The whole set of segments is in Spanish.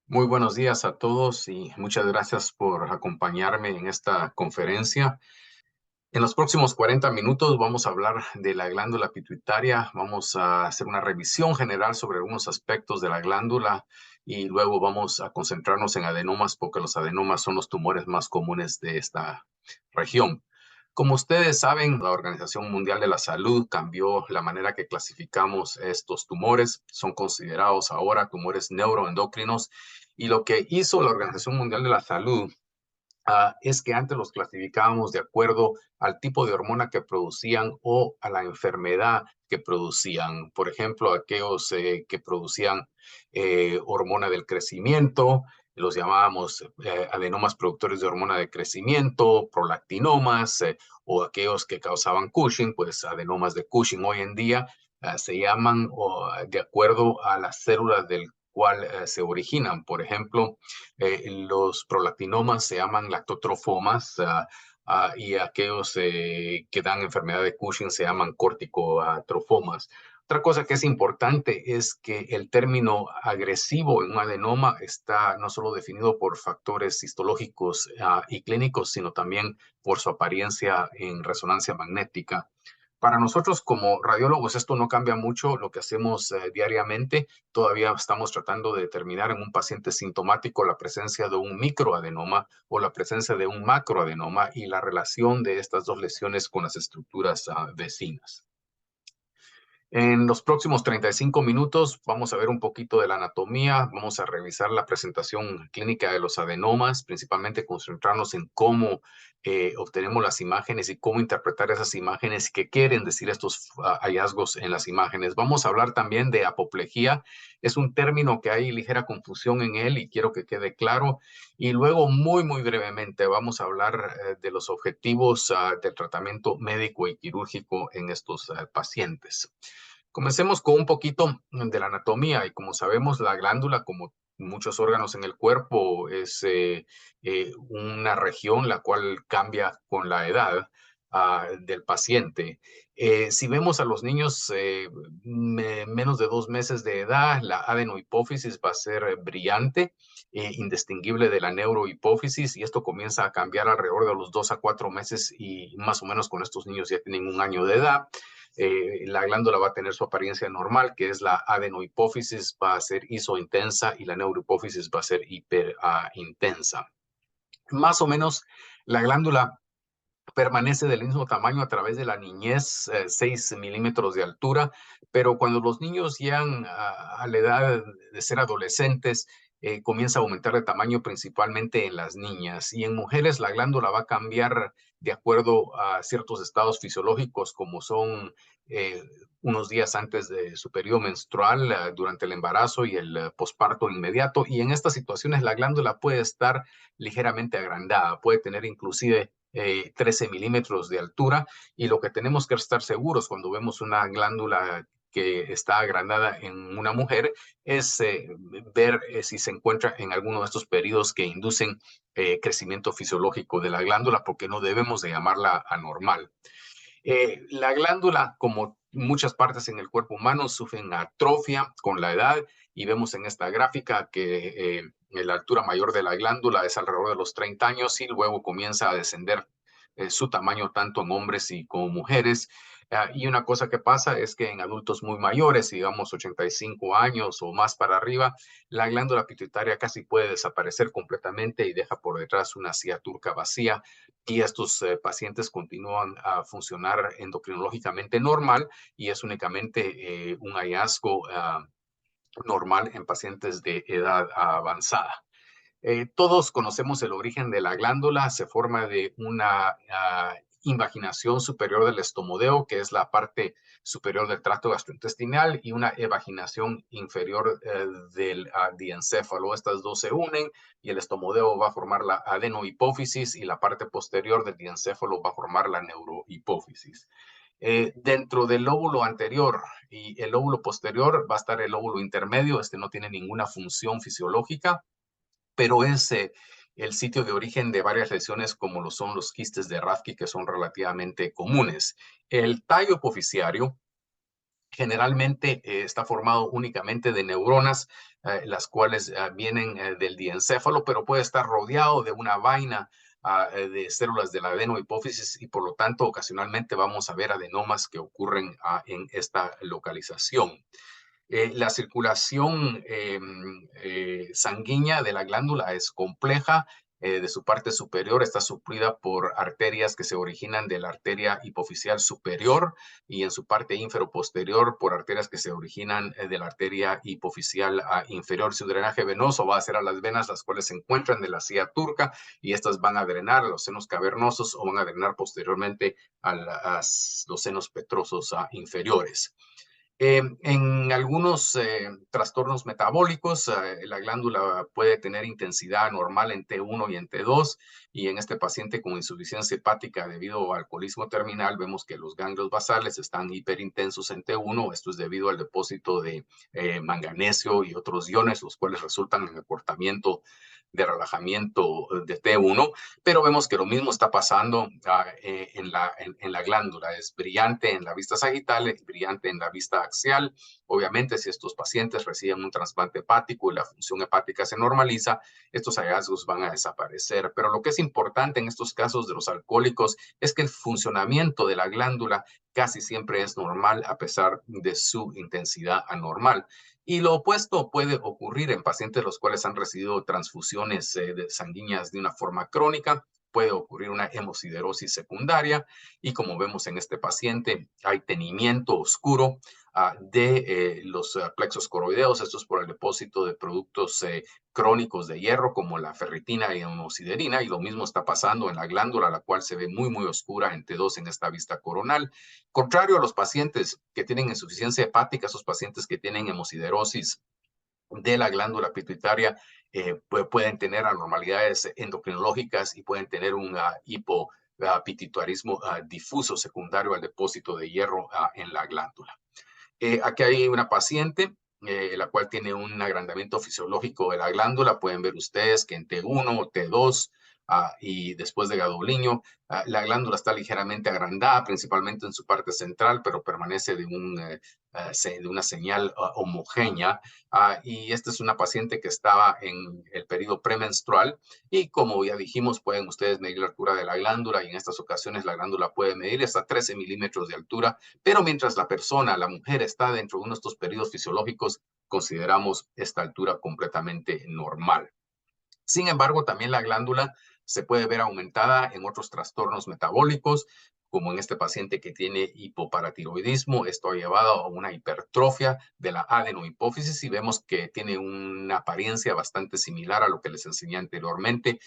Muy buenos días a todos y muchas gracias por acompañarme en esta conferencia. En los próximos 40 minutos vamos a hablar de la glándula pituitaria, vamos a hacer una revisión general sobre algunos aspectos de la glándula y luego vamos a concentrarnos en adenomas porque los adenomas son los tumores más comunes de esta región. Como ustedes saben, la Organización Mundial de la Salud cambió la manera que clasificamos estos tumores. Son considerados ahora tumores neuroendocrinos y lo que hizo la Organización Mundial de la Salud es que antes los clasificábamos de acuerdo al tipo de hormona que producían o a la enfermedad que producían. Por ejemplo, aquellos que producían hormona del crecimiento, los llamábamos adenomas productores de hormona de crecimiento, prolactinomas, o aquellos que causaban Cushing, pues adenomas de Cushing hoy en día se llaman de acuerdo a las células del cual se originan. Por ejemplo, los prolactinomas se llaman lactotrofomas y aquellos que dan enfermedad de Cushing se llaman corticotrofomas. Otra cosa que es importante es que el término agresivo en un adenoma está no solo definido por factores histológicos y clínicos, sino también por su apariencia en resonancia magnética. Para nosotros como radiólogos esto no cambia mucho lo que hacemos diariamente. Todavía estamos tratando de determinar en un paciente sintomático la presencia de un microadenoma o la presencia de un macroadenoma y la relación de estas dos lesiones con las estructuras vecinas. En los próximos 35 minutos vamos a ver un poquito de la anatomía, vamos a revisar la presentación clínica de los adenomas, principalmente concentrarnos en cómo obtenemos las imágenes y cómo interpretar esas imágenes, qué quieren decir estos hallazgos en las imágenes. Vamos a hablar también de apoplejía, es un término que hay ligera confusión en él y quiero que quede claro. Y luego, muy brevemente, vamos a hablar de los objetivos del tratamiento médico y quirúrgico en estos pacientes. Comencemos con un poquito de la anatomía y como sabemos, la glándula, como muchos órganos en el cuerpo, es una región la cual cambia con la edad del paciente. Si vemos a los niños menos de 2 meses de edad, la adenohipófisis va a ser brillante, indistinguible de la neurohipófisis, y esto comienza a cambiar alrededor de los 2 a 4 meses y más o menos con estos niños ya tienen 1 año de edad. La glándula va a tener su apariencia normal, que es la adenohipófisis, va a ser isointensa y la neurohipófisis va a ser hiperintensa. Más o menos, la glándula permanece del mismo tamaño a través de la niñez, 6 milímetros de altura, pero cuando los niños llegan a la edad de ser adolescentes, comienza a aumentar de tamaño principalmente en las niñas. Y en mujeres la glándula va a cambiar de acuerdo a ciertos estados fisiológicos, como son eh, unos días antes de su periodo menstrual, durante el embarazo y el posparto inmediato. Y en estas situaciones la glándula puede estar ligeramente agrandada, puede tener inclusive 13 milímetros de altura, y lo que tenemos que estar seguros cuando vemos una glándula que está agrandada en una mujer es ver si se encuentra en alguno de estos periodos que inducen crecimiento fisiológico de la glándula, porque no debemos de llamarla anormal. La glándula, como muchas partes en el cuerpo humano, sufren atrofia con la edad y vemos en esta gráfica que la altura mayor de la glándula es alrededor de los 30 años y luego comienza a descender su tamaño tanto en hombres y como mujeres. Y una cosa que pasa es que en adultos muy mayores, digamos 85 años o más para arriba, la glándula pituitaria casi puede desaparecer completamente y deja por detrás una silla turca vacía, y estos pacientes continúan a funcionar endocrinológicamente normal y es únicamente un hallazgo normal en pacientes de edad avanzada. Todos conocemos el origen de la glándula, se forma de una invaginación superior del estomodeo, que es la parte superior del tracto gastrointestinal, y una evaginación inferior del diencéfalo. Estas dos se unen y el estomodeo va a formar la adenohipófisis y la parte posterior del diencéfalo va a formar la neurohipófisis. Dentro del lóbulo anterior y el lóbulo posterior va a estar el lóbulo intermedio. Este no tiene ninguna función fisiológica, pero es el sitio de origen de varias lesiones como lo son los quistes de Rathke, que son relativamente comunes. El tallo hipoficiario Generalmente está formado únicamente de neuronas, las cuales vienen del diencéfalo, pero puede estar rodeado de una vaina de células de la adenohipófisis y por lo tanto ocasionalmente vamos a ver adenomas que ocurren en esta localización. La circulación sanguínea de la glándula es compleja. De su parte superior está suplida por arterias que se originan de la arteria hipoficial superior y en su parte inferoposterior por arterias que se originan de la arteria hipoficial inferior. Su drenaje venoso va a ser a las venas, las cuales se encuentran de la silla turca y estas van a drenar a los senos cavernosos o van a drenar posteriormente a los senos petrosos inferiores. En algunos trastornos metabólicos, la glándula puede tener intensidad normal en T1 y en T2, y en este paciente con insuficiencia hepática debido al alcoholismo terminal, vemos que los ganglios basales están hiperintensos en T1. Esto es debido al depósito de manganesio y otros iones, los cuales resultan en acortamiento de relajamiento de T1, pero vemos que lo mismo está pasando en la glándula. Es brillante en la vista sagital, es brillante en la vista axial. Obviamente, si estos pacientes reciben un trasplante hepático y la función hepática se normaliza, estos hallazgos van a desaparecer. Pero lo que es importante en estos casos de los alcohólicos es que el funcionamiento de la glándula casi siempre es normal a pesar de su intensidad anormal. Y lo opuesto puede ocurrir en pacientes los cuales han recibido transfusiones sanguíneas de una forma crónica. Puede ocurrir una hemosiderosis secundaria y como vemos en este paciente hay tenimiento oscuro de los plexos coroideos. Esto es por el depósito de productos crónicos de hierro como la ferritina y hemosiderina, y lo mismo está pasando en la glándula, la cual se ve muy, muy oscura en T2 en esta vista coronal. Contrario a los pacientes que tienen insuficiencia hepática, esos pacientes que tienen hemosiderosis de la glándula pituitaria pueden tener anormalidades endocrinológicas y pueden tener un hipopituitarismo difuso secundario al depósito de hierro en la glándula. Aquí hay una paciente la cual tiene un agrandamiento fisiológico de la glándula. Pueden ver ustedes que en T1 o T2 y después de gadolinio, la glándula está ligeramente agrandada, principalmente en su parte central, pero permanece de una señal homogénea. Y esta es una paciente que estaba en el periodo premenstrual y como ya dijimos, pueden ustedes medir la altura de la glándula y en estas ocasiones la glándula puede medir hasta 13 milímetros de altura, pero mientras la persona, la mujer, está dentro de uno de estos periodos fisiológicos, consideramos esta altura completamente normal. Sin embargo, también la glándula se puede ver aumentada en otros trastornos metabólicos, como en este paciente que tiene hipoparatiroidismo. Esto ha llevado a una hipertrofia de la adenohipófisis y vemos que tiene una apariencia bastante similar a lo que les enseñé anteriormente,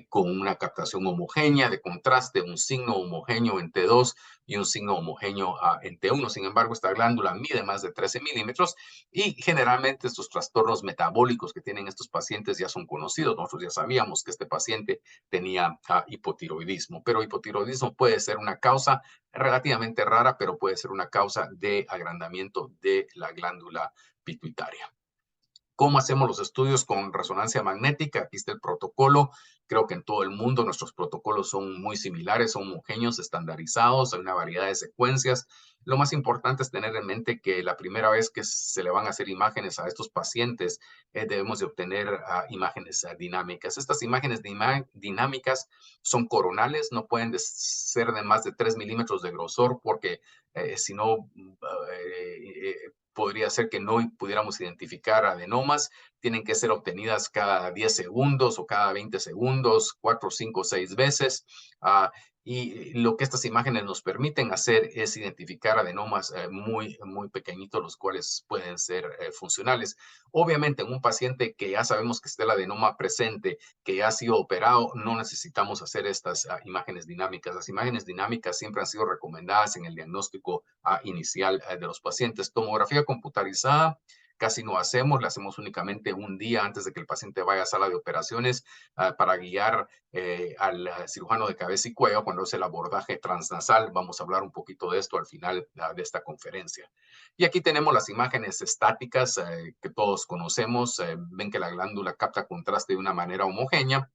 con una captación homogénea de contraste, un signo homogéneo en T2 y un signo homogéneo en T1. Sin embargo, esta glándula mide más de 13 milímetros y generalmente estos trastornos metabólicos que tienen estos pacientes ya son conocidos. Nosotros ya sabíamos que este paciente tenía hipotiroidismo, pero hipotiroidismo puede ser una causa relativamente rara, pero puede ser una causa de agrandamiento de la glándula pituitaria. ¿Cómo hacemos los estudios con resonancia magnética? Aquí está el protocolo. Creo que en todo el mundo nuestros protocolos son muy similares, son homogéneos, estandarizados, hay una variedad de secuencias. Lo más importante es tener en mente que la primera vez que se le van a hacer imágenes a estos pacientes, debemos de obtener imágenes dinámicas. Estas imágenes dinámicas son coronales, no pueden ser de más de 3 milímetros de grosor porque si no, podría ser que no pudiéramos identificar adenomas. Tienen que ser obtenidas cada 10 segundos o cada 20 segundos, 4, 5, 6 veces. Y lo que estas imágenes nos permiten hacer es identificar adenomas muy, muy pequeñitos, los cuales pueden ser funcionales. Obviamente, en un paciente que ya sabemos que está el adenoma presente, que ya ha sido operado, no necesitamos hacer estas imágenes dinámicas. Las imágenes dinámicas siempre han sido recomendadas en el diagnóstico inicial de los pacientes. Tomografía computarizada casi no hacemos, la hacemos únicamente un día antes de que el paciente vaya a sala de operaciones para guiar al cirujano de cabeza y cuello cuando es el abordaje transnasal. Vamos a hablar un poquito de esto al final de esta conferencia. Y aquí tenemos las imágenes estáticas que todos conocemos. Ven que la glándula capta contraste de una manera homogénea.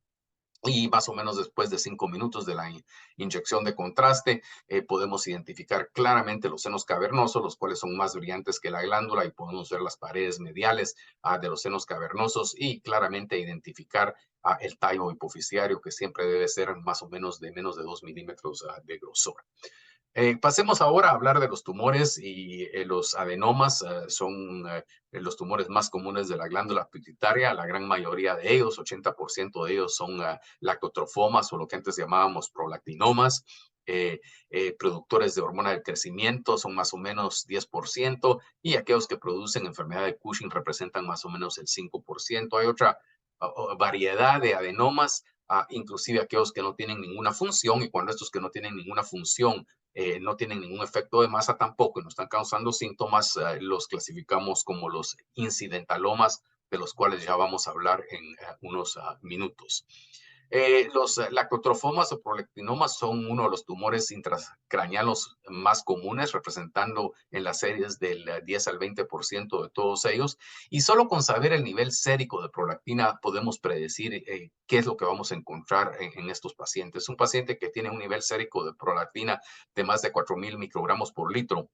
Y más o menos después de 5 minutos de la inyección de contraste, podemos identificar claramente los senos cavernosos, los cuales son más brillantes que la glándula, y podemos ver las paredes mediales de los senos cavernosos y claramente identificar el tallo hipofisiario, que siempre debe ser más o menos de menos de 2 milímetros de grosor. Pasemos ahora a hablar de los tumores y los adenomas. Son los tumores más comunes de la glándula pituitaria. La gran mayoría de ellos, 80% de ellos, son lactotrofomas, o lo que antes llamábamos prolactinomas. Productores de hormona del crecimiento son más o menos 10%, y aquellos que producen enfermedad de Cushing representan más o menos el 5%. Hay otra variedad de adenomas, inclusive aquellos que no tienen ninguna función, y cuando estos que no tienen ninguna función no tienen ningún efecto de masa tampoco y no están causando síntomas, los clasificamos como los incidentalomas, de los cuales ya vamos a hablar en unos minutos. Los lactotrofomas o prolactinomas son uno de los tumores intracranealos más comunes, representando en las series del 10 al 20% de todos ellos. Y solo con saber el nivel sérico de prolactina podemos predecir qué es lo que vamos a encontrar en estos pacientes. Un paciente que tiene un nivel sérico de prolactina de más de 4,000 microgramos por litro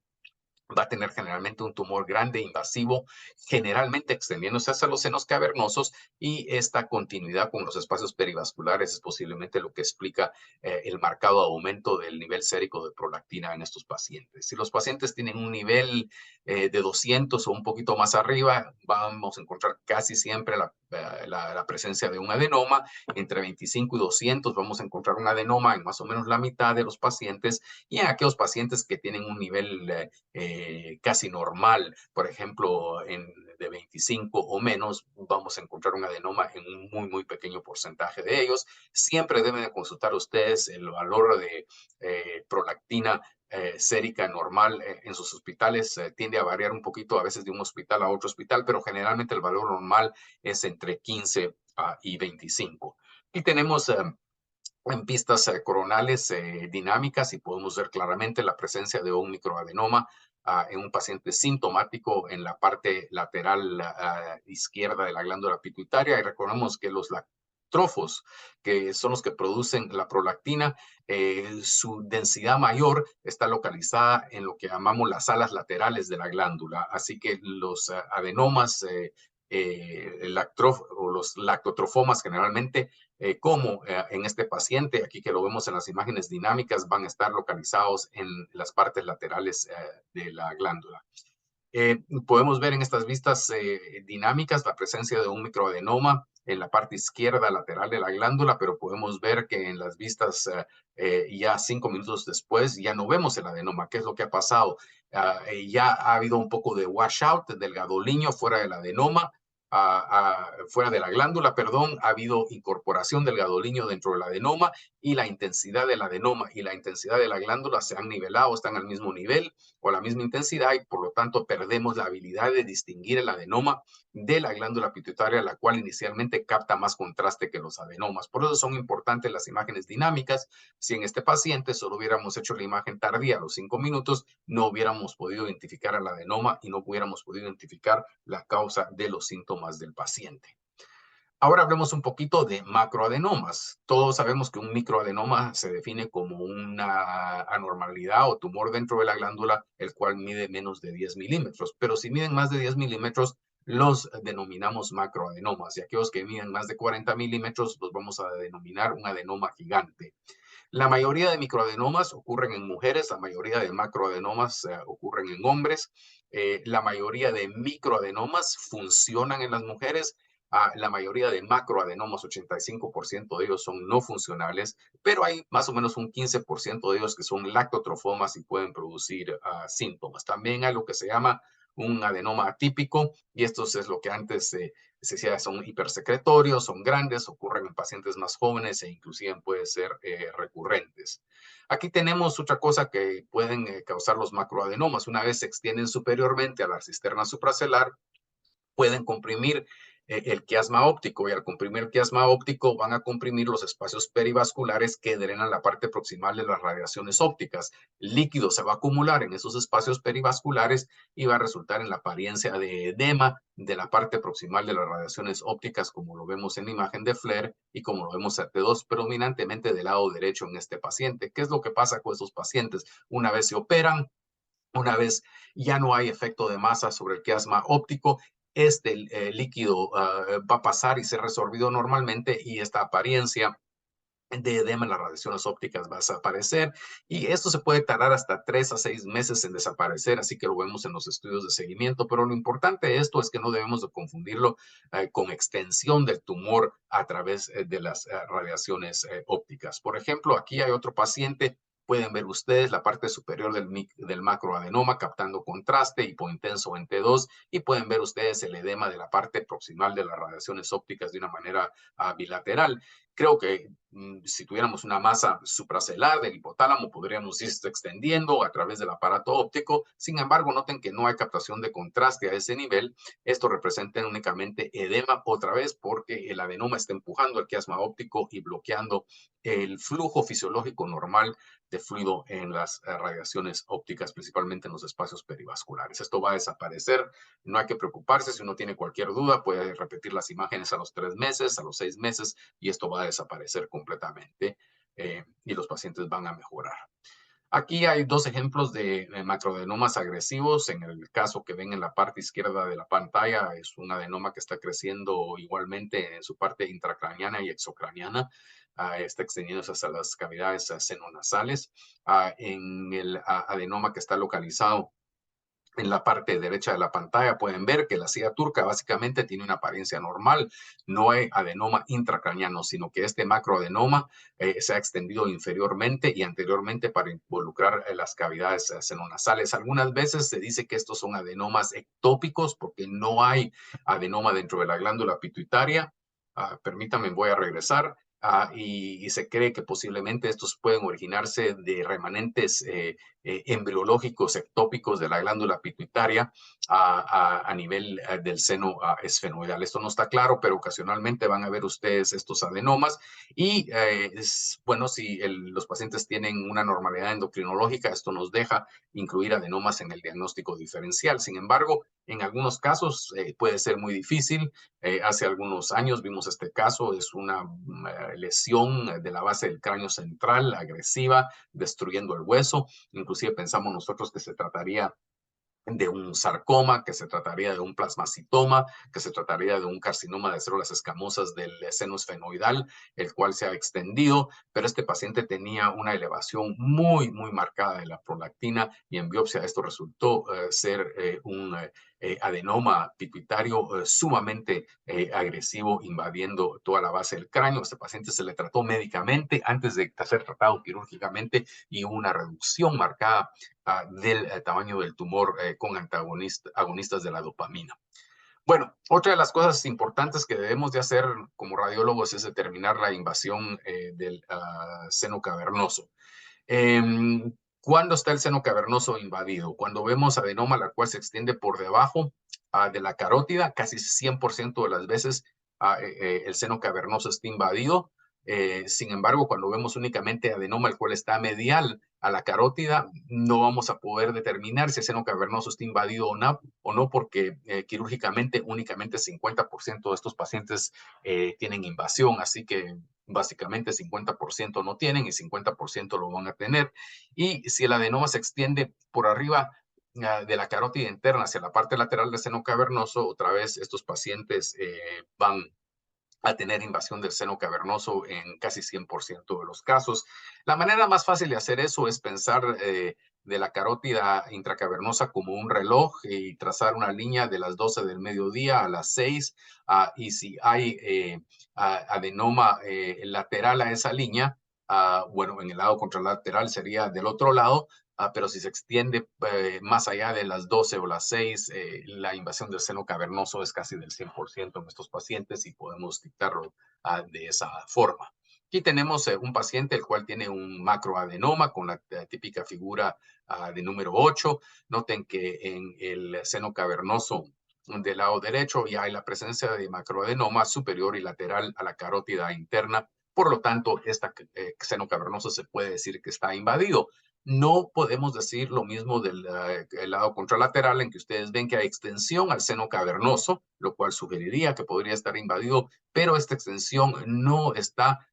va a tener generalmente un tumor grande, invasivo, generalmente extendiéndose hacia los senos cavernosos, y esta continuidad con los espacios perivasculares es posiblemente lo que explica el marcado aumento del nivel sérico de prolactina en estos pacientes. Si los pacientes tienen un nivel de 200 o un poquito más arriba, vamos a encontrar casi siempre la presencia de un adenoma. Entre 25 y 200 vamos a encontrar un adenoma en más o menos la mitad de los pacientes, y en aquellos pacientes que tienen un nivel casi normal, por ejemplo, de 25 o menos, vamos a encontrar un adenoma en un muy, muy pequeño porcentaje de ellos. Siempre deben de consultar ustedes el valor de prolactina sérica normal en sus hospitales. Tiende a variar un poquito a veces de un hospital a otro hospital, pero generalmente el valor normal es entre 15 y 25. Y tenemos en pistas coronales dinámicas, y podemos ver claramente la presencia de un microadenoma en un paciente sintomático en la parte lateral izquierda de la glándula pituitaria. Y recordemos que los lactófos, que son los que producen la prolactina, su densidad mayor está localizada en lo que llamamos las alas laterales de la glándula. Así que los adenomas o los lactotrofomas generalmente, como en este paciente, aquí que lo vemos en las imágenes dinámicas, van a estar localizados en las partes laterales de la glándula. Podemos ver en estas vistas dinámicas la presencia de un microadenoma en la parte izquierda lateral de la glándula, pero podemos ver que en las vistas ya 5 minutos después ya no vemos el adenoma. ¿Qué es lo que ha pasado? Ya ha habido un poco de washout del gadoliño fuera del adenoma, fuera de la glándula, perdón. Ha habido incorporación del gadoliño dentro del adenoma, y la intensidad del adenoma y la intensidad de la glándula se han nivelado, están al mismo nivel o a la misma intensidad, y por lo tanto perdemos la habilidad de distinguir el adenoma de la glándula pituitaria, la cual inicialmente capta más contraste que los adenomas. Por eso son importantes las imágenes dinámicas. Si en este paciente solo hubiéramos hecho la imagen tardía a los 5 minutos, no hubiéramos podido identificar el adenoma y no hubiéramos podido identificar la causa de los síntomas del paciente. Ahora hablemos un poquito de macroadenomas. Todos sabemos que un microadenoma se define como una anormalidad o tumor dentro de la glándula, el cual mide menos de 10 milímetros. Pero si miden más de 10 milímetros, los denominamos macroadenomas. Y aquellos que miden más de 40 milímetros, los vamos a denominar un adenoma gigante. La mayoría de microadenomas ocurren en mujeres, la mayoría de macroadenomas ocurren en hombres. La mayoría de microadenomas funcionan en las mujeres. La mayoría de macroadenomas, 85% de ellos son no funcionales, pero hay más o menos un 15% de ellos que son lactotrofomas y pueden producir síntomas. También hay lo que se llama un adenoma atípico, y esto es lo que antes se decía, son hipersecretorios, son grandes, ocurren en pacientes más jóvenes e inclusive pueden ser recurrentes. Aquí tenemos otra cosa que pueden causar los macroadenomas. Una vez se extienden superiormente a la cisterna supracelular, pueden comprimir el quiasma óptico, y al comprimir el quiasma óptico van a comprimir los espacios perivasculares que drenan la parte proximal de las radiaciones ópticas. El líquido se va a acumular en esos espacios perivasculares y va a resultar en la apariencia de edema de la parte proximal de las radiaciones ópticas, como lo vemos en la imagen de Flair y como lo vemos en T2, predominantemente del lado derecho en este paciente. ¿Qué es lo que pasa con estos pacientes? Una vez se operan, una vez ya no hay efecto de masa sobre el quiasma óptico, este líquido va a pasar y ser resorbido normalmente, y esta apariencia de edema en las radiaciones ópticas va a desaparecer, y esto se puede tardar hasta 3 a 6 meses en desaparecer, así que lo vemos en los estudios de seguimiento. Pero lo importante de esto es que no debemos de confundirlo con extensión del tumor a través de las radiaciones ópticas. Por ejemplo, aquí hay otro paciente. Pueden ver ustedes la parte superior del macroadenoma captando contraste hipointenso en T2, y pueden ver ustedes el edema de la parte proximal de las radiaciones ópticas de una manera bilateral. Creo que si tuviéramos una masa supracelular del hipotálamo, podríamos ir extendiendo a través del aparato óptico. Sin embargo, noten que no hay captación de contraste a ese nivel. Esto representa únicamente edema, otra vez porque el adenoma está empujando el quiasma óptico y bloqueando el flujo fisiológico normal de fluido en las radiaciones ópticas, principalmente en los espacios perivasculares. Esto va a desaparecer, no hay que preocuparse. Si uno tiene cualquier duda, puede repetir las imágenes a los 3 meses, a los 6 meses, y esto va a desaparecer completamente, y los pacientes van a mejorar. Aquí hay dos ejemplos de macroadenomas agresivos. En el caso que ven en la parte izquierda de la pantalla, es un adenoma que está creciendo igualmente en su parte intracraniana y exocraniana. Está extendiéndose hasta las cavidades senonasales. En el adenoma que está localizado en la parte derecha de la pantalla, pueden ver que la silla turca básicamente tiene una apariencia normal. No hay adenoma intracraniano, sino que este macroadenoma se ha extendido inferiormente y anteriormente para involucrar las cavidades senonasales. Algunas veces se dice que estos son adenomas ectópicos porque no hay adenoma dentro de la glándula pituitaria. Permítanme, voy a regresar. Y se cree que posiblemente estos pueden originarse de remanentes embriológicos ectópicos de la glándula pituitaria a nivel del seno esfenoidal. Esto no está claro, pero ocasionalmente van a ver ustedes estos adenomas. Y bueno, si los pacientes tienen una normalidad endocrinológica, esto nos deja incluir adenomas en el diagnóstico diferencial. Sin embargo, en algunos casos puede ser muy difícil. Hace algunos años vimos este caso. Es una lesión de la base del cráneo central agresiva, destruyendo el hueso. Inclusive pensamos nosotros que se trataría de un sarcoma, que se trataría de un plasmacitoma, que se trataría de un carcinoma de células escamosas del seno esfenoidal, el cual se ha extendido, pero este paciente tenía una elevación muy, muy marcada de la prolactina, y en biopsia esto resultó ser un adenoma pituitario sumamente agresivo, invadiendo toda la base del cráneo. Este paciente se le trató médicamente antes de ser tratado quirúrgicamente, y hubo una reducción marcada del tamaño del tumor con agonistas de la dopamina. Bueno, otra de las cosas importantes que debemos de hacer como radiólogos es determinar la invasión del seno cavernoso. ¿Cuándo está el seno cavernoso invadido? Cuando vemos adenoma, la cual se extiende por debajo de la carótida, casi 100% de las veces el seno cavernoso está invadido. Sin embargo, cuando vemos únicamente adenoma, el cual está medial a la carótida, no vamos a poder determinar si el seno cavernoso está invadido o no, porque quirúrgicamente únicamente 50% de estos pacientes tienen invasión, así que básicamente 50% no tienen y 50% lo van a tener. Y si el adenoma se extiende por arriba de la carótida interna hacia la parte lateral del seno cavernoso, otra vez estos pacientes van a tener invasión del seno cavernoso en casi 100% de los casos. La manera más fácil de hacer eso es pensar de la carótida intracavernosa como un reloj y trazar una línea de las 12 del mediodía a las 6, y si hay adenoma lateral a esa línea, bueno, en el lado contralateral sería del otro lado. Pero si se extiende más allá de las 12 o las 6, la invasión del seno cavernoso es casi del 100% en estos pacientes, y podemos dictarlo de esa forma. Aquí tenemos un paciente el cual tiene un macroadenoma con la típica figura de número 8. Noten que en el seno cavernoso del lado derecho y hay la presencia de macroadenoma superior y lateral a la carótida interna. Por lo tanto, este seno cavernoso se puede decir que está invadido. No podemos decir lo mismo del el lado contralateral, en que ustedes ven que hay extensión al seno cavernoso, lo cual sugeriría que podría estar invadido, pero esta extensión no está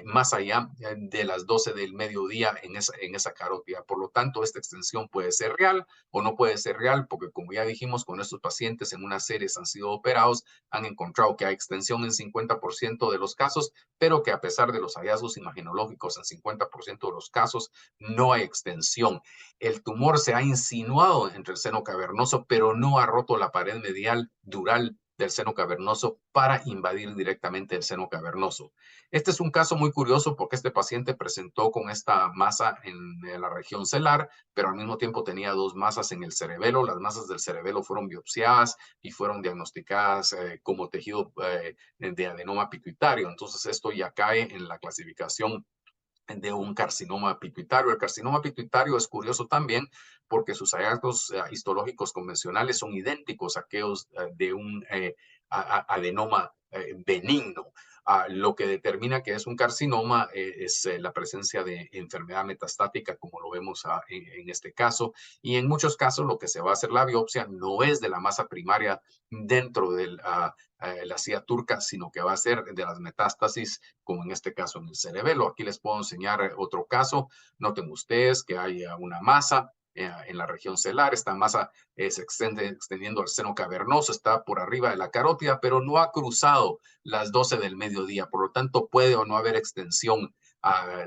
más allá de las 12 del mediodía en esa carótida. Por lo tanto, esta extensión puede ser real o no puede ser real, porque como ya dijimos, con estos pacientes en unas series han sido operados, han encontrado que hay extensión en 50% de los casos, pero que a pesar de los hallazgos imagenológicos en 50% de los casos, no hay extensión. El tumor se ha insinuado entre el seno cavernoso, pero no ha roto la pared medial dural del seno cavernoso para invadir directamente el seno cavernoso. Este es un caso muy curioso porque este paciente presentó con esta masa en la región celar, pero al mismo tiempo tenía dos masas en el cerebelo. Las masas del cerebelo fueron biopsiadas y fueron diagnosticadas como tejido de adenoma pituitario. Entonces esto ya cae en la clasificación de un carcinoma pituitario. El carcinoma pituitario es curioso también porque sus hallazgos histológicos convencionales son idénticos a aquellos de un adenoma benigno. Lo que determina que es un carcinoma es la presencia de enfermedad metastática, como lo vemos en este caso. Y en muchos casos lo que se va a hacer la biopsia no es de la masa primaria dentro de la silla turca, sino que va a ser de las metástasis, como en este caso en el cerebelo. Aquí les puedo enseñar otro caso. Noten ustedes que hay una masa en la región celar. Esta masa se extiende extendiendo al seno cavernoso, está por arriba de la carótida, pero no ha cruzado las 12 del mediodía. Por lo tanto, puede o no haber extensión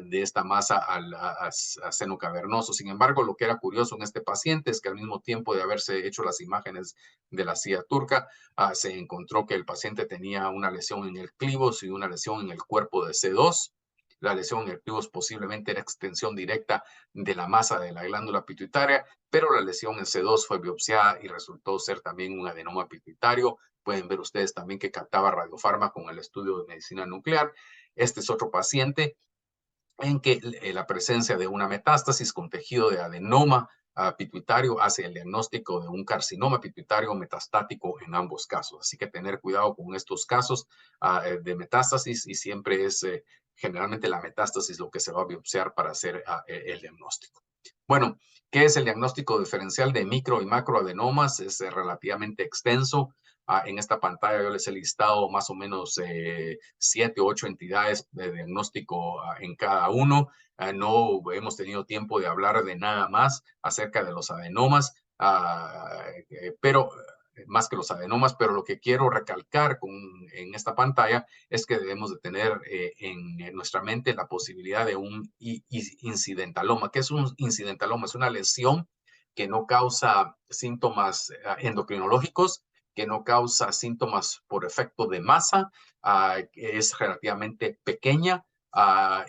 de esta masa al seno cavernoso. Sin embargo, lo que era curioso en este paciente es que al mismo tiempo de haberse hecho las imágenes de la silla turca, se encontró que el paciente tenía una lesión en el clivos y una lesión en el cuerpo de C2. La lesión en el clivos posiblemente era extensión directa de la masa de la glándula pituitaria, pero la lesión en C2 fue biopsiada y resultó ser también un adenoma pituitario. Pueden ver ustedes también que captaba radiofármaco con el estudio de medicina nuclear. Este es otro paciente en que la presencia de una metástasis con tejido de adenoma pituitario hace el diagnóstico de un carcinoma pituitario metastático en ambos casos. Así que tener cuidado con estos casos de metástasis, y siempre es generalmente la metástasis lo que se va a biopsiar para hacer el diagnóstico. Bueno, ¿qué es el diagnóstico diferencial de micro y macroadenomas? Es relativamente extenso. En esta pantalla yo les he listado más o menos 7 u 8 entidades de diagnóstico en cada uno. No hemos tenido tiempo de hablar de nada más acerca de los adenomas, pero más que los adenomas, pero lo que quiero recalcar en esta pantalla es que debemos de tener en nuestra mente la posibilidad de un incidentaloma. ¿Qué es un incidentaloma? Es una lesión que no causa síntomas endocrinológicos, que no causa síntomas por efecto de masa, es relativamente pequeña,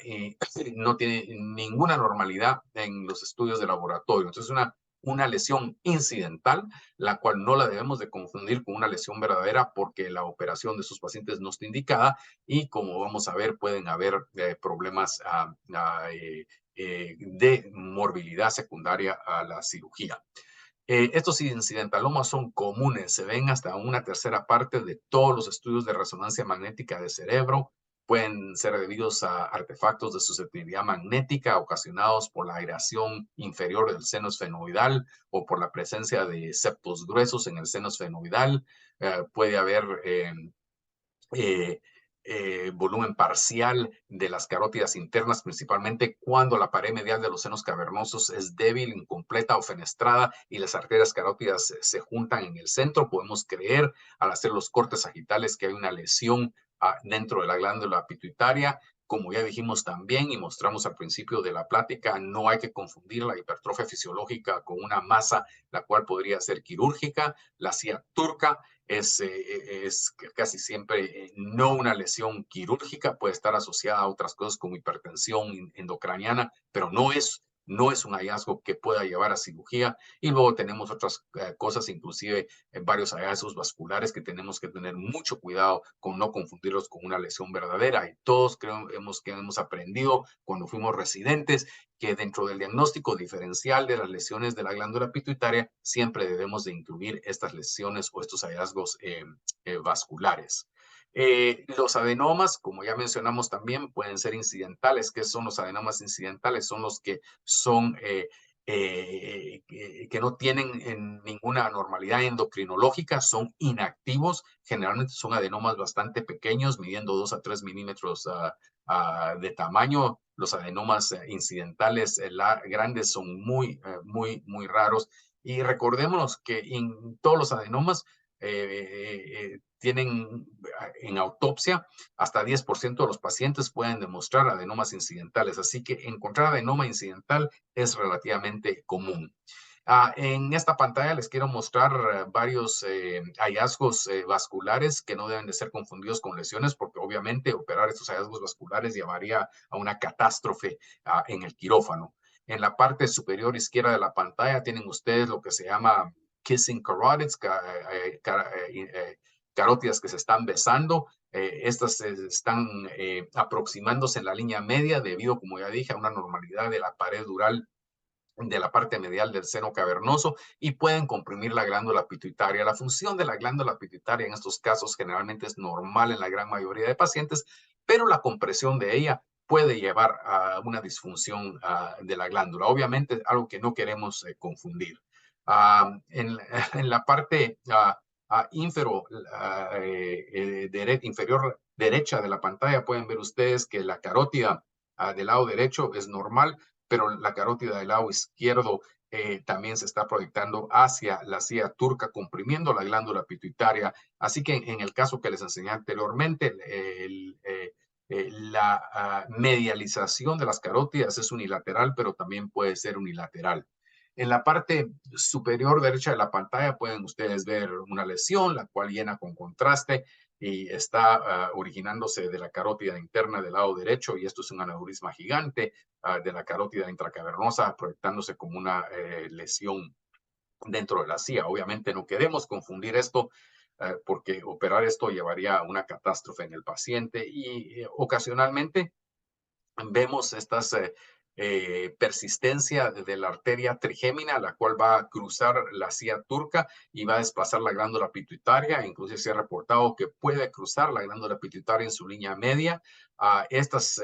y no tiene ninguna normalidad en los estudios de laboratorio. Entonces, una lesión incidental, la cual no la debemos de confundir con una lesión verdadera, porque la operación de sus pacientes no está indicada y, como vamos a ver, pueden haber problemas de morbilidad secundaria a la cirugía. Estos incidentalomas son comunes, se ven hasta una tercera parte de todos los estudios de resonancia magnética de cerebro. Pueden ser debidos a artefactos de susceptibilidad magnética ocasionados por la aireación inferior del seno esfenoidal o por la presencia de septos gruesos en el seno esfenoidal. Puede haber eh, volumen parcial de las carótidas internas, principalmente cuando la pared medial de los senos cavernosos es débil, incompleta o fenestrada y las arterias carótidas se juntan en el centro. Podemos creer, al hacer los cortes sagitales, que hay una lesión dentro de la glándula pituitaria. Como ya dijimos también y mostramos al principio de la plática, no hay que confundir la hipertrofia fisiológica con una masa, la cual podría ser quirúrgica. La silla turca es casi siempre no una lesión quirúrgica, puede estar asociada a otras cosas como hipertensión endocraniana, pero no es no es un hallazgo que pueda llevar a cirugía. Y luego tenemos otras cosas, inclusive varios hallazgos vasculares que tenemos que tener mucho cuidado con no confundirlos con una lesión verdadera. Y todos creo que hemos aprendido cuando fuimos residentes que dentro del diagnóstico diferencial de las lesiones de la glándula pituitaria siempre debemos de incluir estas lesiones o estos hallazgos vasculares. Los adenomas, como ya mencionamos también, pueden ser incidentales. ¿Qué son los adenomas incidentales? Son los que son que no tienen ninguna anormalidad endocrinológica, son inactivos, generalmente son adenomas bastante pequeños, midiendo 2 a 3 milímetros de tamaño. Los adenomas incidentales grandes son muy raros. Y recordémonos que en todos los adenomas tienen en autopsia, hasta 10% de los pacientes pueden demostrar adenomas incidentales, así que encontrar adenoma incidental es relativamente común. En esta pantalla les quiero mostrar varios hallazgos vasculares que no deben de ser confundidos con lesiones, porque obviamente operar estos hallazgos vasculares llevaría a una catástrofe en el quirófano. En la parte superior izquierda de la pantalla tienen ustedes lo que se llama kissing carotids, carótidas que se están besando. Estas están aproximándose en la línea media debido, como ya dije, a una normalidad de la pared dural de la parte medial del seno cavernoso y pueden comprimir la glándula pituitaria. La función de la glándula pituitaria en estos casos generalmente es normal en la gran mayoría de pacientes, pero la compresión de ella puede llevar a una disfunción de la glándula. Obviamente, algo que no queremos confundir. En, en la parte inferior derecha de la pantalla pueden ver ustedes que la carótida del lado derecho es normal, pero la carótida del lado izquierdo también se está proyectando hacia la silla turca, comprimiendo la glándula pituitaria. Así que en el caso que les enseñé anteriormente, la medialización de las carótidas es unilateral, pero también puede ser unilateral. En la parte superior derecha de la pantalla pueden ustedes ver una lesión, la cual llena con contraste y está originándose de la carótida interna del lado derecho, y esto es un aneurisma gigante de la carótida intracavernosa, proyectándose como una lesión dentro de la silla. Obviamente no queremos confundir esto porque operar esto llevaría a una catástrofe en el paciente y ocasionalmente vemos estas persistencia de la arteria trigémina, la cual va a cruzar la silla turca y va a desplazar la glándula pituitaria. Incluso se ha reportado que puede cruzar la glándula pituitaria en su línea media. Estas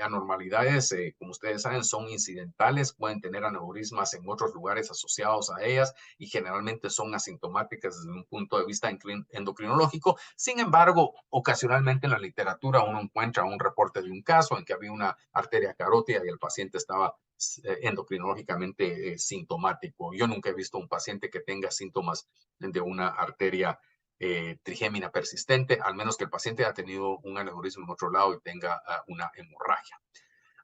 anormalidades, como ustedes saben, son incidentales, pueden tener aneurismas en otros lugares asociados a ellas y generalmente son asintomáticas desde un punto de vista endocrinológico. Sin embargo, ocasionalmente en la literatura uno encuentra un reporte de un caso en que había una arteria carótida y el paciente estaba endocrinológicamente sintomático. Yo nunca he visto un paciente que tenga síntomas de una arteria trigémina persistente, al menos que el paciente haya tenido un aneurisma en otro lado y tenga una hemorragia.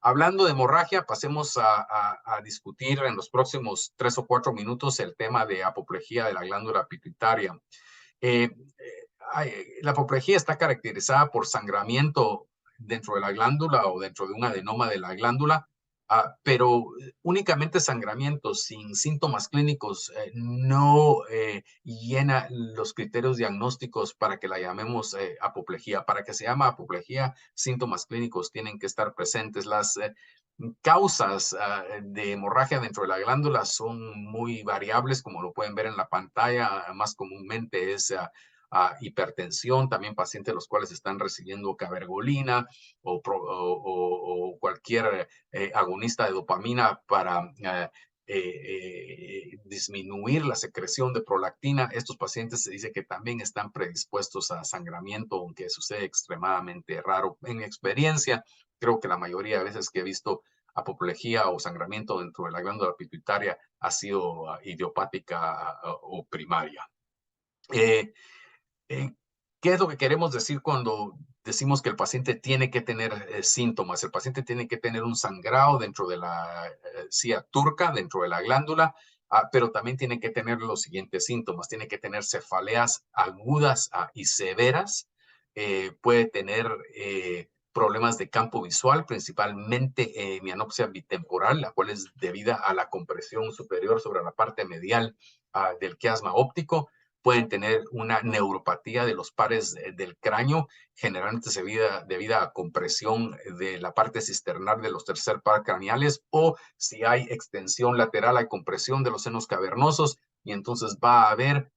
Hablando de hemorragia, pasemos a discutir en los próximos 3 o 4 minutos el tema de apoplejía de la glándula pituitaria. La apoplejía está caracterizada por sangramiento dentro de la glándula o dentro de un adenoma de la glándula, pero únicamente sangramiento sin síntomas clínicos no llena los criterios diagnósticos para que la llamemos apoplejía. Para que se llame apoplejía, síntomas clínicos tienen que estar presentes. Las causas de hemorragia dentro de la glándula son muy variables, como lo pueden ver en la pantalla. Más comúnmente es hipertensión, también pacientes los cuales están recibiendo cabergolina o cualquier agonista de dopamina para disminuir la secreción de prolactina. Estos pacientes se dice que también están predispuestos a sangramiento, aunque sucede extremadamente raro. En mi experiencia, creo que la mayoría de veces que he visto apoplejía o sangramiento dentro de la glándula pituitaria ha sido idiopática o primaria. ¿Qué es lo que queremos decir cuando decimos que el paciente tiene que tener síntomas? El paciente tiene que tener un sangrado dentro de la silla turca, dentro de la glándula, pero también tiene que tener los siguientes síntomas. Tiene que tener cefaleas agudas y severas. Puede tener problemas de campo visual, principalmente mianopsia bitemporal, la cual es debida a la compresión superior sobre la parte medial del quiasma óptico. Pueden tener una neuropatía de los pares del cráneo, generalmente debida a compresión de la parte cisternar de los tercer par craneales, o si hay extensión lateral, hay compresión de los senos cavernosos, y entonces va a haber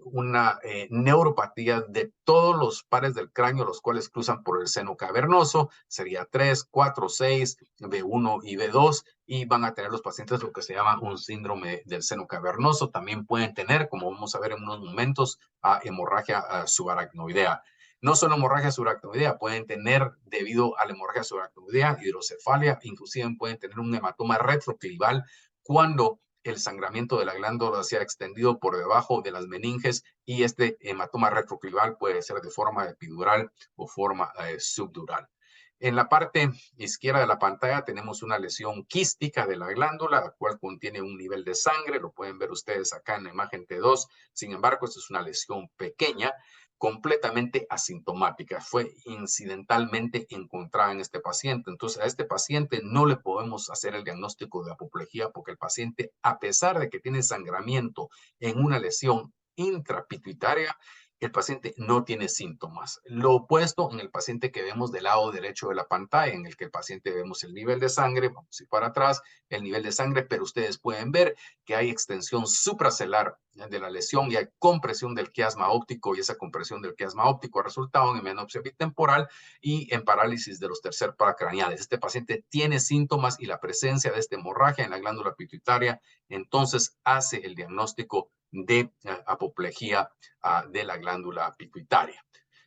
una neuropatía de todos los pares del cráneo, los cuales cruzan por el seno cavernoso. Sería 3, 4, 6, B1 y B2, y van a tener los pacientes lo que se llama un síndrome del seno cavernoso. También pueden tener, como vamos a ver en unos momentos, hemorragia subaracnoidea. No solo hemorragia subaracnoidea, pueden tener, debido a la hemorragia subaracnoidea, hidrocefalia, inclusive pueden tener un hematoma retroclival cuando el sangramiento de la glándula se ha extendido por debajo de las meninges, y este hematoma retroclival puede ser de forma epidural o forma subdural. En la parte izquierda de la pantalla tenemos una lesión quística de la glándula, la cual contiene un nivel de sangre. Lo pueden ver ustedes acá en la imagen T2. Sin embargo, esta es una lesión pequeña, completamente asintomática. Fue incidentalmente encontrada en este paciente. Entonces, a este paciente no le podemos hacer el diagnóstico de apoplejía, porque el paciente, a pesar de que tiene sangramiento en una lesión intrapituitaria, el paciente no tiene síntomas. Lo opuesto en el paciente que vemos del lado derecho de la pantalla, en el que el paciente vemos el nivel de sangre. Vamos a ir para atrás, el nivel de sangre, pero ustedes pueden ver que hay extensión supracelular de la lesión y hay compresión del quiasma óptico, y esa compresión del quiasma óptico ha resultado en mianopsia bitemporal y en parálisis de los tercer par craneales. Este paciente tiene síntomas, y la presencia de esta hemorragia en la glándula pituitaria entonces hace el diagnóstico de apoplejía de la glándula pituitaria.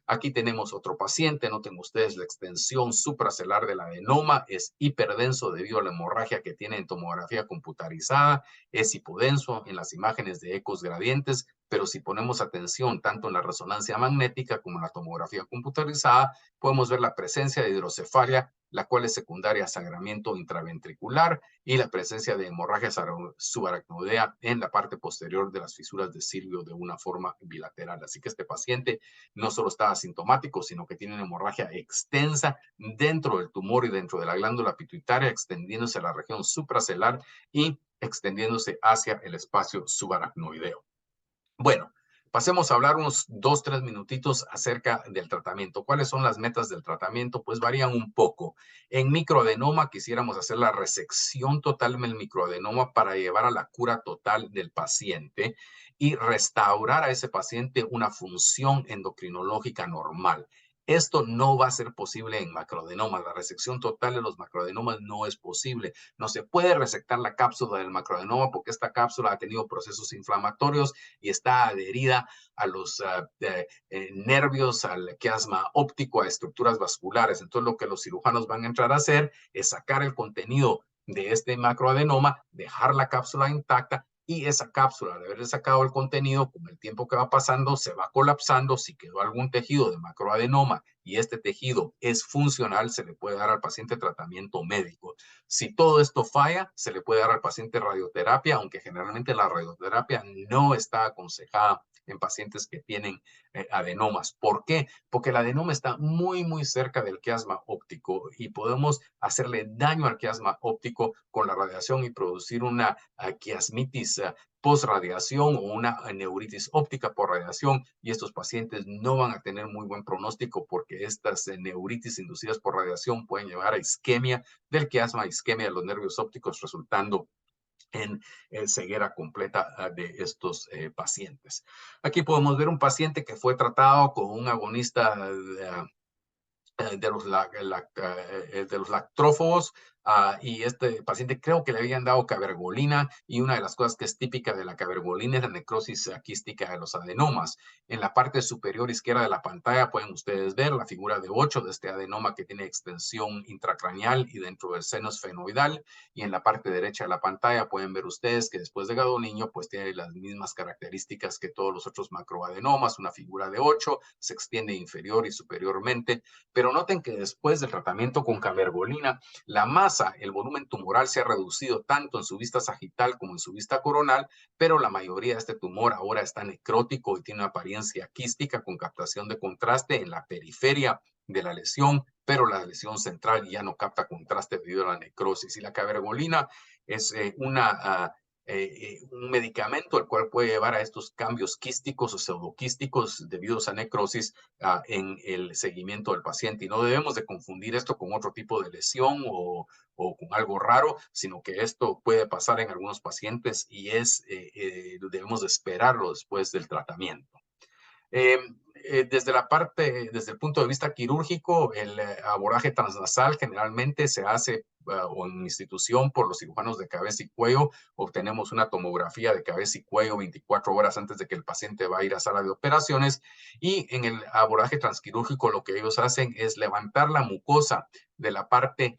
Aquí tenemos otro paciente. Noten ustedes la extensión supracelular del adenoma. Es hiperdenso debido a la hemorragia que tiene en tomografía computarizada. Es hipodenso en las imágenes de ecos gradientes, pero si ponemos atención tanto en la resonancia magnética como en la tomografía computarizada, podemos ver la presencia de hidrocefalia, la cual es secundaria a sangramiento intraventricular, y la presencia de hemorragia subaracnoidea en la parte posterior de las fisuras de Silvio de una forma bilateral. Así que este paciente no solo está asintomático, sino que tiene una hemorragia extensa dentro del tumor y dentro de la glándula pituitaria, extendiéndose a la región supracelular y extendiéndose hacia el espacio subaracnoideo. Bueno, pasemos a hablar unos 2-3 minutitos acerca del tratamiento. ¿Cuáles son las metas del tratamiento? Pues varían un poco. En microadenoma quisiéramos hacer la resección total del microadenoma para llevar a la cura total del paciente y restaurar a ese paciente una función endocrinológica normal. Esto no va a ser posible en macroadenomas. La resección total de los macroadenomas no es posible. No se puede resectar la cápsula del macroadenoma, porque esta cápsula ha tenido procesos inflamatorios y está adherida a los nervios, al quiasma óptico, a estructuras vasculares. Entonces, lo que los cirujanos van a entrar a hacer es sacar el contenido de este macroadenoma, dejar la cápsula intacta, y esa cápsula, al haber sacado el contenido, con el tiempo que va pasando, se va colapsando. Si quedó algún tejido de macroadenoma y este tejido es funcional, se le puede dar al paciente tratamiento médico. Si todo esto falla, se le puede dar al paciente radioterapia, aunque generalmente la radioterapia no está aconsejada en pacientes que tienen adenomas. ¿Por qué? Porque el adenoma está muy, muy cerca del quiasma óptico, y podemos hacerle daño al quiasma óptico con la radiación y producir una quiasmitis post-radiación o una neuritis óptica por radiación, y estos pacientes no van a tener muy buen pronóstico, porque estas neuritis inducidas por radiación pueden llevar a isquemia del quiasma, isquemia de los nervios ópticos, resultando en ceguera completa de estos pacientes. Aquí podemos ver un paciente que fue tratado con un agonista de los lactrófagos, y este paciente creo que le habían dado cabergolina, y una de las cosas que es típica de la cabergolina es la necrosis quística de los adenomas. En la parte superior izquierda de la pantalla pueden ustedes ver la figura de 8 de este adenoma, que tiene extensión intracraneal y dentro del seno esfenoidal, y en la parte derecha de la pantalla pueden ver ustedes que después de gadolinium pues tiene las mismas características que todos los otros macroadenomas, una figura de 8, se extiende inferior y superiormente. Pero noten que después del tratamiento con cabergolina, la masa, el volumen tumoral se ha reducido tanto en su vista sagital como en su vista coronal, pero la mayoría de este tumor ahora está necrótico y tiene una apariencia quística con captación de contraste en la periferia de la lesión, pero la lesión central ya no capta contraste debido a la necrosis. Y la cabergolina es un medicamento el cual puede llevar a estos cambios quísticos o pseudoquísticos debido a necrosis en el seguimiento del paciente. Y no debemos de confundir esto con otro tipo de lesión o con algo raro, sino que esto puede pasar en algunos pacientes y debemos de esperarlo después del tratamiento. Desde el punto de vista quirúrgico, el abordaje transnasal generalmente se hace o en institución por los cirujanos de cabeza y cuello. Obtenemos una tomografía de cabeza y cuello 24 horas antes de que el paciente va a ir a sala de operaciones. Y en el abordaje transquirúrgico lo que ellos hacen es levantar la mucosa de la parte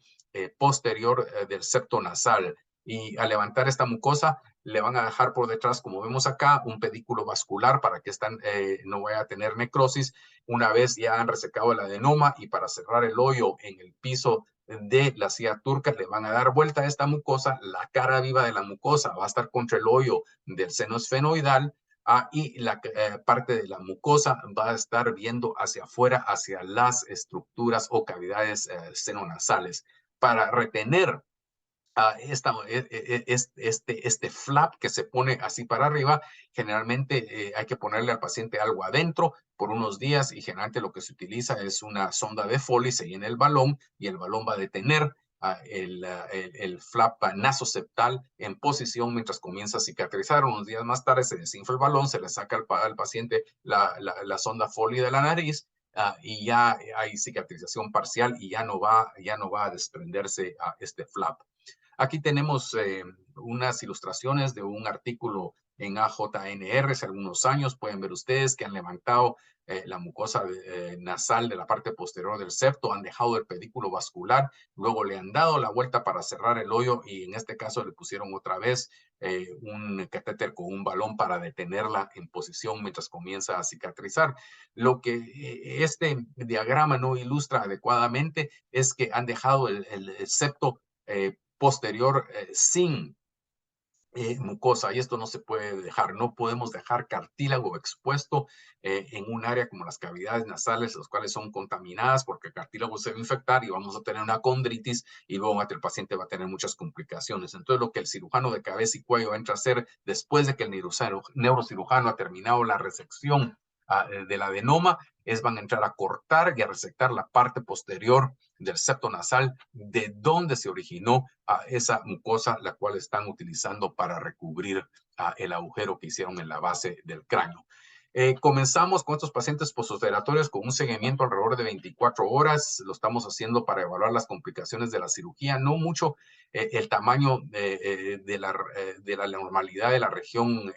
posterior del septo nasal. Y al levantar esta mucosa, le van a dejar por detrás, como vemos acá, un pedículo vascular para que no vaya a tener necrosis. Una vez ya han resecado el adenoma y para cerrar el hoyo en el piso de la silla turca, le van a dar vuelta a esta mucosa. La cara viva de la mucosa va a estar contra el hoyo del seno esfenoidal y la parte de la mucosa va a estar viendo hacia afuera, hacia las estructuras o cavidades senonasales para retener este flap que se pone así para arriba. Generalmente hay que ponerle al paciente algo adentro por unos días y generalmente lo que se utiliza es una sonda de Foley, se llena el balón y el balón va a detener el flap nasoseptal en posición mientras comienza a cicatrizar. Unos días más tarde se desinfla el balón, se le saca al paciente la sonda Foley de la nariz y ya hay cicatrización parcial y ya no va a desprenderse este flap. Aquí tenemos unas ilustraciones de un artículo en AJNR hace algunos años. Pueden ver ustedes que han levantado la mucosa nasal de la parte posterior del septo, han dejado el pedículo vascular, luego le han dado la vuelta para cerrar el hoyo y en este caso le pusieron otra vez un catéter con un balón para detenerla en posición mientras comienza a cicatrizar. Lo que este diagrama no ilustra adecuadamente es que han dejado el septo posterior sin mucosa, y esto no se puede dejar. No podemos dejar cartílago expuesto en un área como las cavidades nasales, las cuales son contaminadas porque el cartílago se va a infectar y vamos a tener una condritis y luego el paciente va a tener muchas complicaciones. Entonces lo que el cirujano de cabeza y cuello entra a hacer después de que el neurocirujano ha terminado la resección del adenoma van a entrar a cortar y a resectar la parte posterior del septo nasal de donde se originó esa mucosa, la cual están utilizando para recubrir el agujero que hicieron en la base del cráneo. Comenzamos con estos pacientes postoperatorios con un seguimiento alrededor de 24 horas. Lo estamos haciendo para evaluar las complicaciones de la cirugía, no mucho el tamaño de la normalidad de la región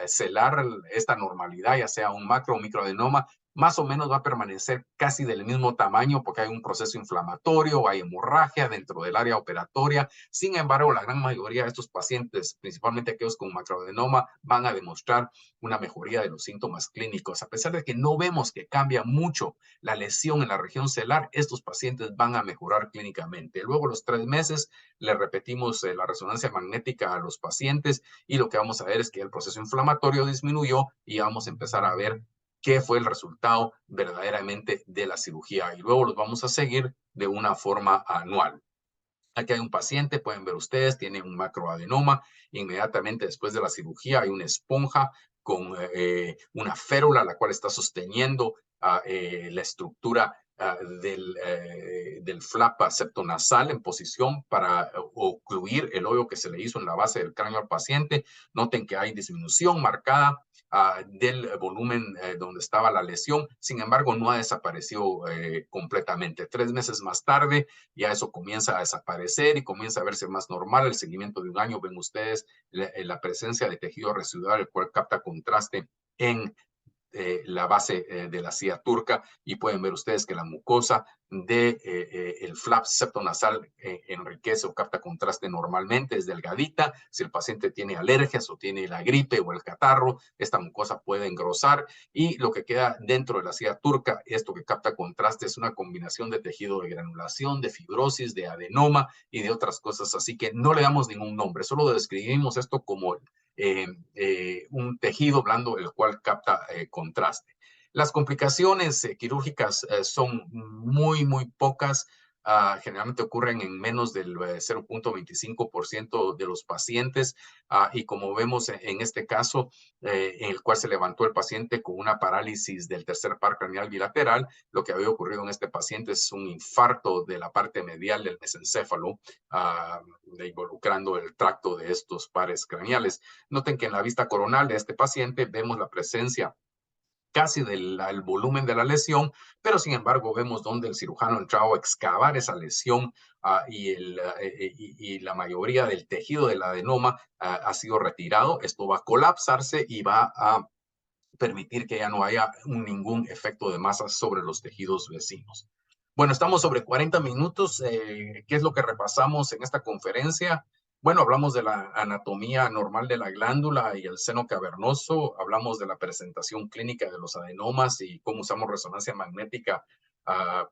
celar. Esta normalidad, ya sea un macro o microadenoma, más o menos va a permanecer casi del mismo tamaño porque hay un proceso inflamatorio, hay hemorragia dentro del área operatoria. Sin embargo, la gran mayoría de estos pacientes, principalmente aquellos con macroadenoma, van a demostrar una mejoría de los síntomas clínicos. A pesar de que no vemos que cambia mucho la lesión en la región celar, estos pacientes van a mejorar clínicamente. Luego, los 3 meses, le repetimos la resonancia magnética a los pacientes y lo que vamos a ver es que el proceso inflamatorio disminuyó y vamos a empezar a ver qué fue el resultado verdaderamente de la cirugía. Y luego los vamos a seguir de una forma anual. Aquí hay un paciente, pueden ver ustedes, tiene un macroadenoma. Inmediatamente después de la cirugía hay una esponja con una férula, la cual está sosteniendo la estructura del flap septonasal en posición para ocluir el hoyo que se le hizo en la base del cráneo al paciente. Noten que hay disminución marcada del volumen donde estaba la lesión. Sin embargo, no ha desaparecido completamente. 3 meses más tarde, ya eso comienza a desaparecer y comienza a verse más normal. El seguimiento de un año, ven ustedes la presencia de tejido residual, el cual capta contraste en la base de la silla turca y pueden ver ustedes que la mucosa el flap septonasal enriquece o capta contraste normalmente, es delgadita. Si el paciente tiene alergias o tiene la gripe o el catarro, esta mucosa puede engrosar y lo que queda dentro de la silla turca, esto que capta contraste es una combinación de tejido de granulación, de fibrosis, de adenoma y de otras cosas, así que no le damos ningún nombre, solo describimos esto como un tejido blando el cual capta contraste. Las complicaciones quirúrgicas son muy pocas. Generalmente ocurren en menos del 0.25% de los pacientes. Y como vemos en este caso, en el cual se levantó el paciente con una parálisis del tercer par craneal bilateral, lo que había ocurrido en este paciente es un infarto de la parte medial del mesencéfalo, involucrando el tracto de estos pares craneales. Noten que en la vista coronal de este paciente vemos la presencia casi del volumen de la lesión, pero sin embargo vemos donde el cirujano ha entrado a excavar esa lesión y la mayoría del tejido del adenoma ha sido retirado. Esto va a colapsarse y va a permitir que ya no haya ningún efecto de masa sobre los tejidos vecinos. Bueno, estamos sobre 40 minutos. ¿Qué es lo que repasamos en esta conferencia? Bueno, hablamos de la anatomía normal de la glándula y el seno cavernoso. Hablamos de la presentación clínica de los adenomas y cómo usamos resonancia magnética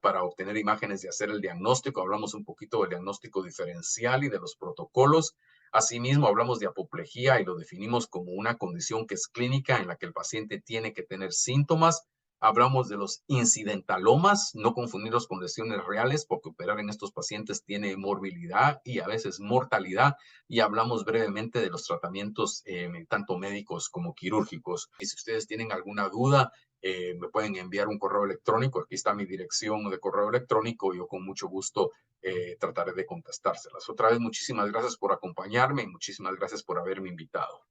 para obtener imágenes y hacer el diagnóstico. Hablamos un poquito del diagnóstico diferencial y de los protocolos. Asimismo, hablamos de apoplejía y lo definimos como una condición que es clínica en la que el paciente tiene que tener síntomas. Hablamos de los incidentalomas, no confundirlos con lesiones reales, porque operar en estos pacientes tiene morbilidad y a veces mortalidad. Y hablamos brevemente de los tratamientos, tanto médicos como quirúrgicos. Y si ustedes tienen alguna duda, me pueden enviar un correo electrónico. Aquí está mi dirección de correo electrónico. Yo con mucho gusto trataré de contestárselas. Otra vez, muchísimas gracias por acompañarme y muchísimas gracias por haberme invitado.